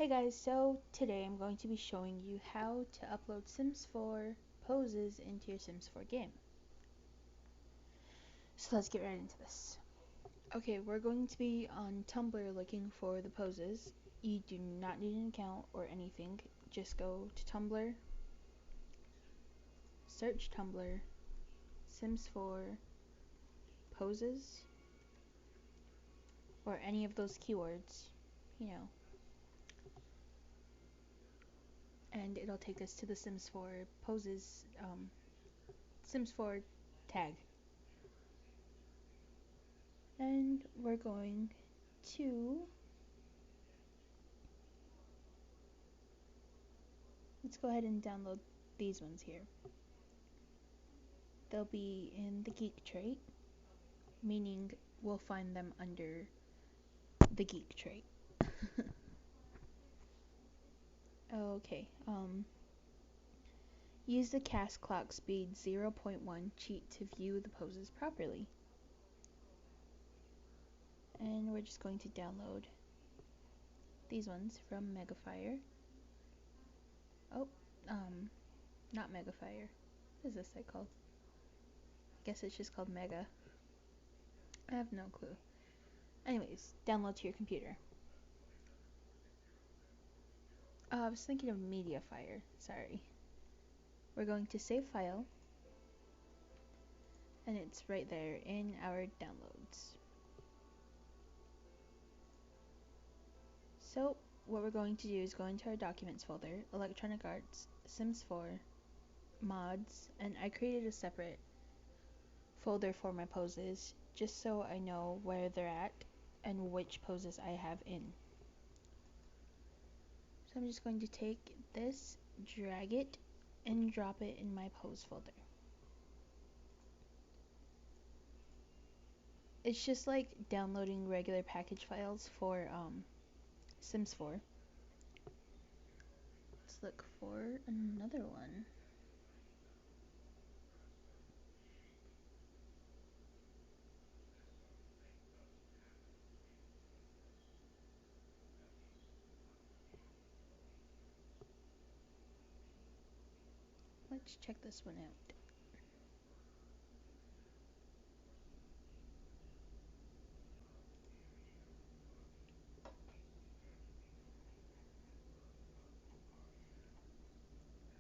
Hey guys, so today I'm going to be showing you how to upload Sims 4 poses into your Sims 4 game. So let's get right into this. Okay, we're going to be on Tumblr looking for the poses. You do not need an account or anything. Just go to Tumblr, search Tumblr, Sims 4 poses, or any of those keywords, and it'll take us to the Sims 4 poses, Sims 4 tag. And we're going to, let's go ahead and download these ones here. They'll be in the geek trait, meaning we'll find them under the geek trait. Okay, use the cast clock speed 0.1 cheat to view the poses properly. And we're just going to download these ones from Megafire. Oh, not Megafire. What is this site called? I guess it's just called Mega. I have no clue. Anyways, download to your computer. I was thinking of Mediafire, sorry. We're going to save file, and it's right there in our downloads. So what we're going to do is go into our documents folder, electronic arts, Sims 4, mods, and I created a separate folder for my poses just so I know where they're at and which poses I have in. So I'm just going to take this, drag it, and drop it in my pose folder. It's just like downloading regular package files for Sims 4. Let's look for another one. Let's check this one out.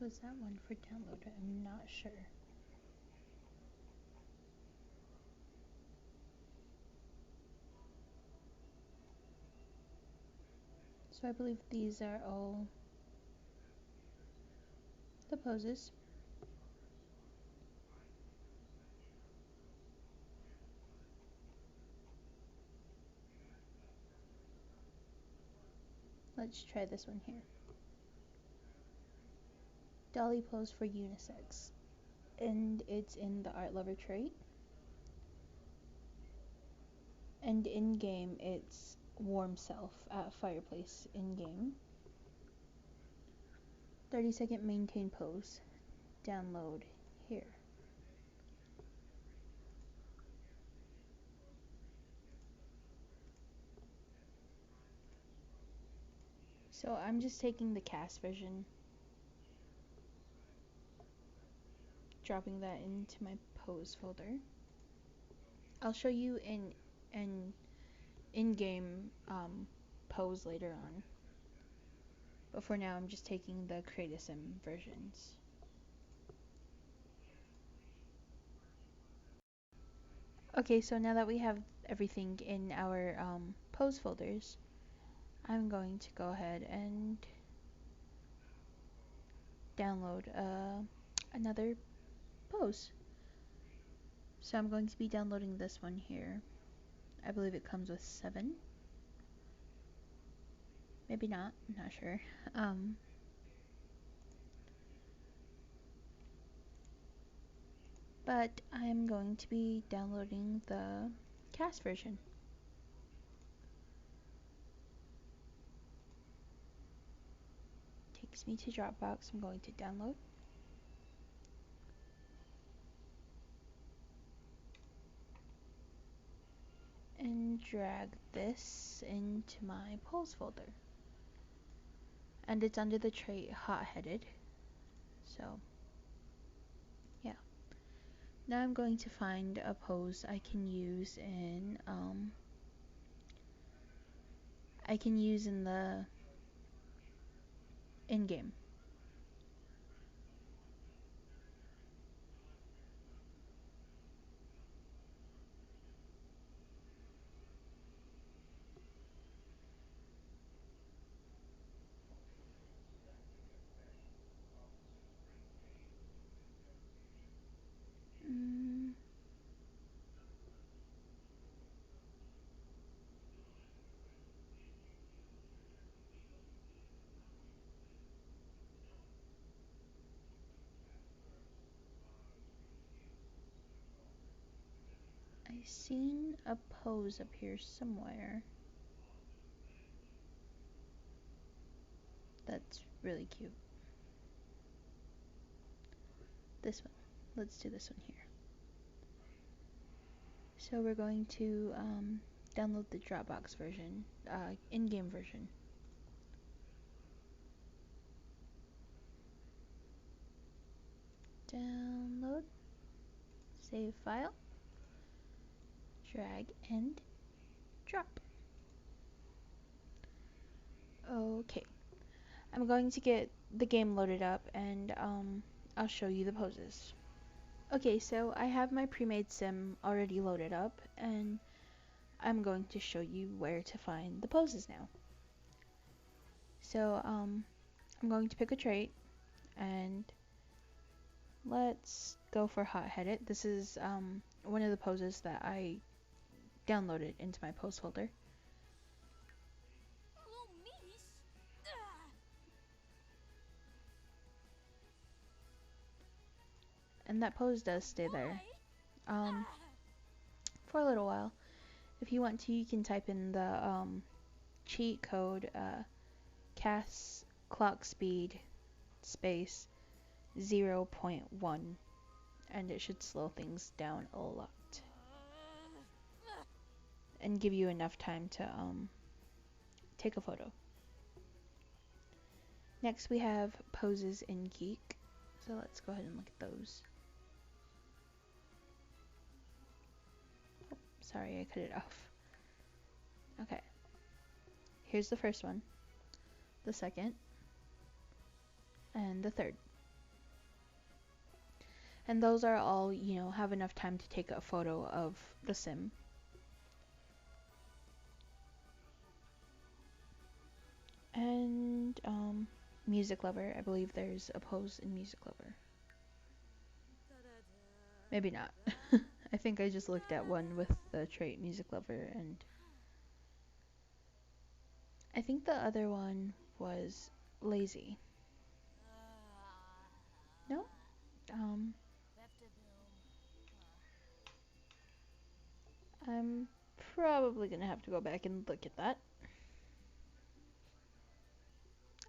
Was that one for download? I'm not sure. So I believe these are all the poses. Let's try this one here. Dolly pose for unisex. And it's in the art lover trait. And in game it's warm self at fireplace in game. 30-second maintain pose. Download here. So I'm just taking the cast version, dropping that into my pose folder. I'll show you an in-game pose later on. But for now, I'm just taking the Create a Sim versions. Okay, so now that we have everything in our pose folders, I'm going to go ahead and download another pose. So I'm going to be downloading this one here. I believe it comes with 7. Maybe not, I'm not sure. But I'm going to be downloading the cast version. Takes me to Dropbox. I'm going to download. And drag this into my pose folder. And it's under the trait hot-headed. So, yeah. Now I'm going to find a pose I can use in the in-game. Mm, I've seen a pose up here somewhere. That's really cute. This one. Let's do this one here. So we're going to download the Dropbox version, in-game version. Download, save file, drag and drop. Okay, I'm going to get the game loaded up and I'll show you the poses. Okay, so I have my pre-made sim already loaded up and I'm going to show you where to find the poses now. So I'm going to pick a trait and let's go for hot-headed. This is one of the poses that I downloaded into my pose folder. And that pose does stay there for a little while. If you want to, you can type in the cheat code cast clock speed space 0.1 and it should slow things down a lot and give you enough time to take a photo. Next we have poses in Geek, so let's go ahead and look at those. Oh, sorry, I cut it off. Okay, here's the first one, the second, and the third. And those are all, you know, have enough time to take a photo of the sim. And Music Lover, I believe there's a pose in Music Lover. Maybe not. I think I just looked at one with the trait Music Lover, and I think the other one was Lazy. No? I'm probably gonna have to go back and look at that.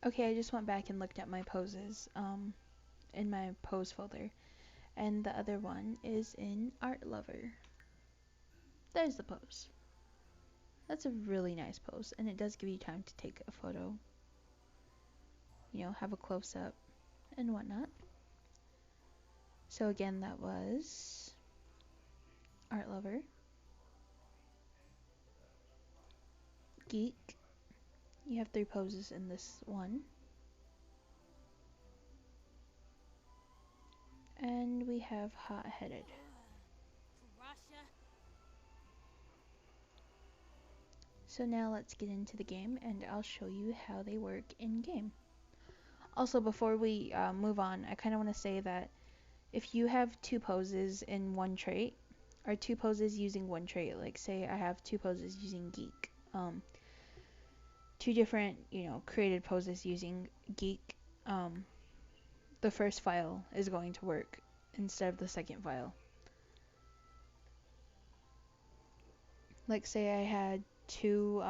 Okay, I just went back and looked at my poses in my pose folder, and the other one is in Art Lover. There's the pose. That's a really nice pose, and it does give you time to take a photo, you know, have a close-up and whatnot. So again, that was Art Lover, Geek. You have 3 poses in this one. And we have Hot-Headed. So now let's get into the game and I'll show you how they work in game. Also, before we move on, I kind of want to say that if you have 2 poses in one trait, or 2 poses using one trait, like say I have 2 poses using Geek, 2 different, you know, created poses using Geek, the first file is going to work instead of the second file. Like say I had two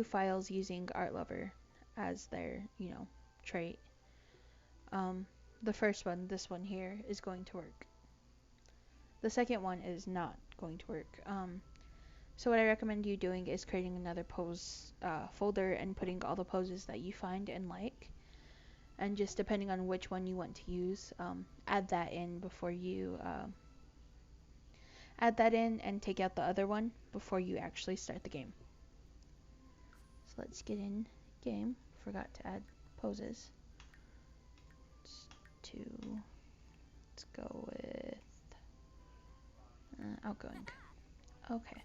files using Art Lover as their, you know, trait. The first one, this one here, is going to work. The second one is not going to work. So what I recommend you doing is creating another pose folder and putting all the poses that you find and like, and just depending on which one you want to use, add that in before you add that in and take out the other one before you actually start the game. So let's get in game. Forgot to add poses. Let's go with outgoing. Okay.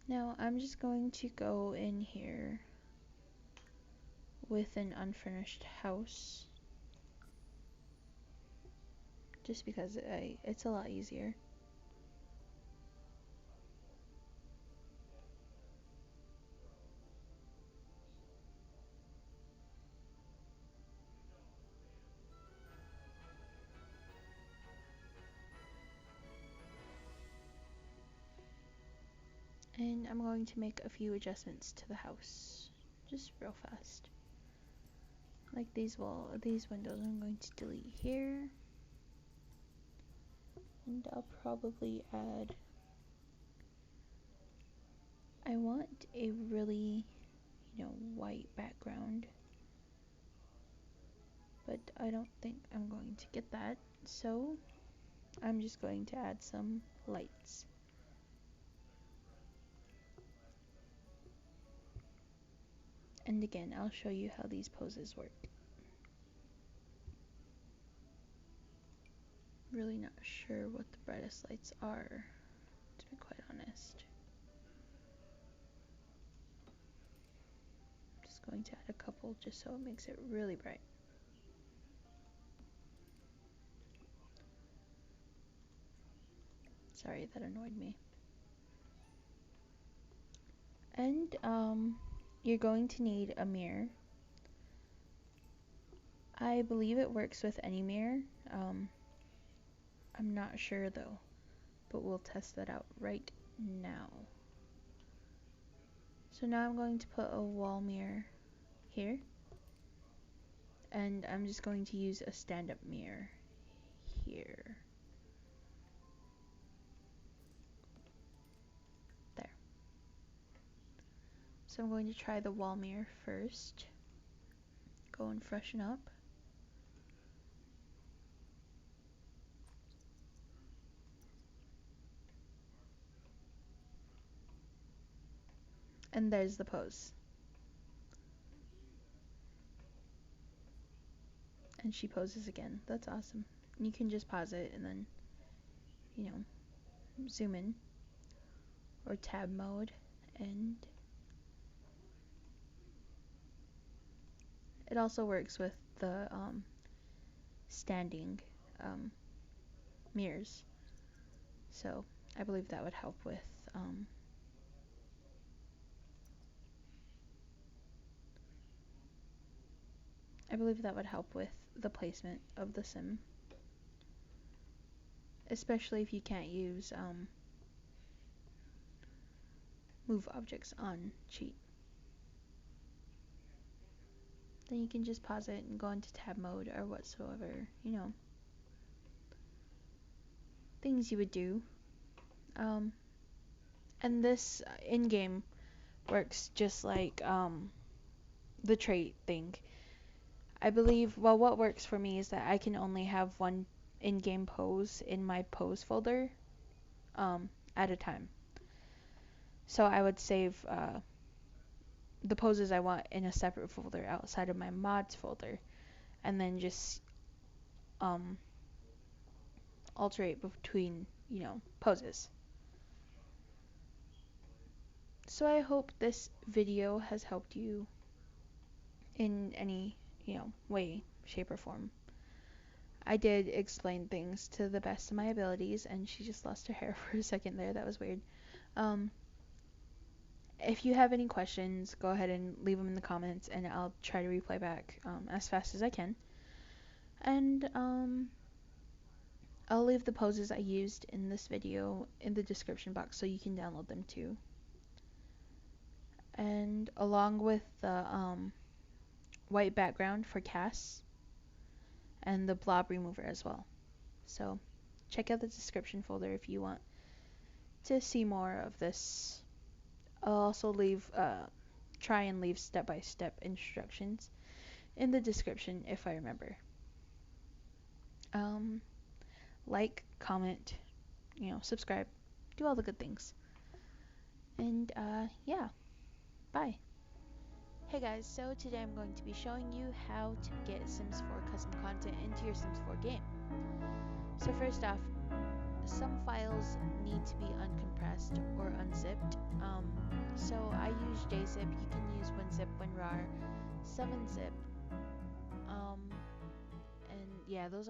Now I'm just going to go in here with an unfurnished house, just because it's a lot easier. And I'm going to make a few adjustments to the house, just real fast. Like these windows I'm going to delete here. And I'll probably add, I want a really, white background. But I don't think I'm going to get that, so I'm just going to add some lights. And again, I'll show you how these poses work. Really not sure what the brightest lights are, to be quite honest. I'm just going to add a couple just so it makes it really bright. Sorry, that annoyed me. And you're going to need a mirror. I believe it works with any mirror. I'm not sure though, but we'll test that out right now. So now I'm going to put a wall mirror here, and I'm just going to use a stand-up mirror here. There. So I'm going to try the wall mirror first. Go and freshen up. And there's the pose. And she poses again. That's awesome. You can just pause it and then, zoom in or tab mode, and it also works with the standing mirrors. So I believe that would help with the placement of the sim, especially if you can't use move objects on cheat. Then you can just pause it and go into tab mode or whatsoever, things you would do. And this in-game works just like the trait thing. I believe, well, what works for me is that I can only have one in-game pose in my pose folder at a time. So I would save the poses I want in a separate folder outside of my mods folder, and then just alternate between, poses. So I hope this video has helped you in any, way, shape, or form. I did explain things to the best of my abilities, and she just lost her hair for a second there. That was weird. If you have any questions, go ahead and leave them in the comments, and I'll try to reply back as fast as I can. And I'll leave the poses I used in this video in the description box so you can download them too. And along with the white background for casts, and the blob remover as well. So check out the description folder if you want to see more of this. I'll also try and leave step-by-step instructions in the description if I remember. Like, comment, subscribe, do all the good things. And yeah, bye. Hey guys, so today I'm going to be showing you how to get Sims 4 custom content into your Sims 4 game. So first off, some files need to be uncompressed or unzipped. So I use JZip. You can use WinZip, WinRAR, 7-zip. And yeah, those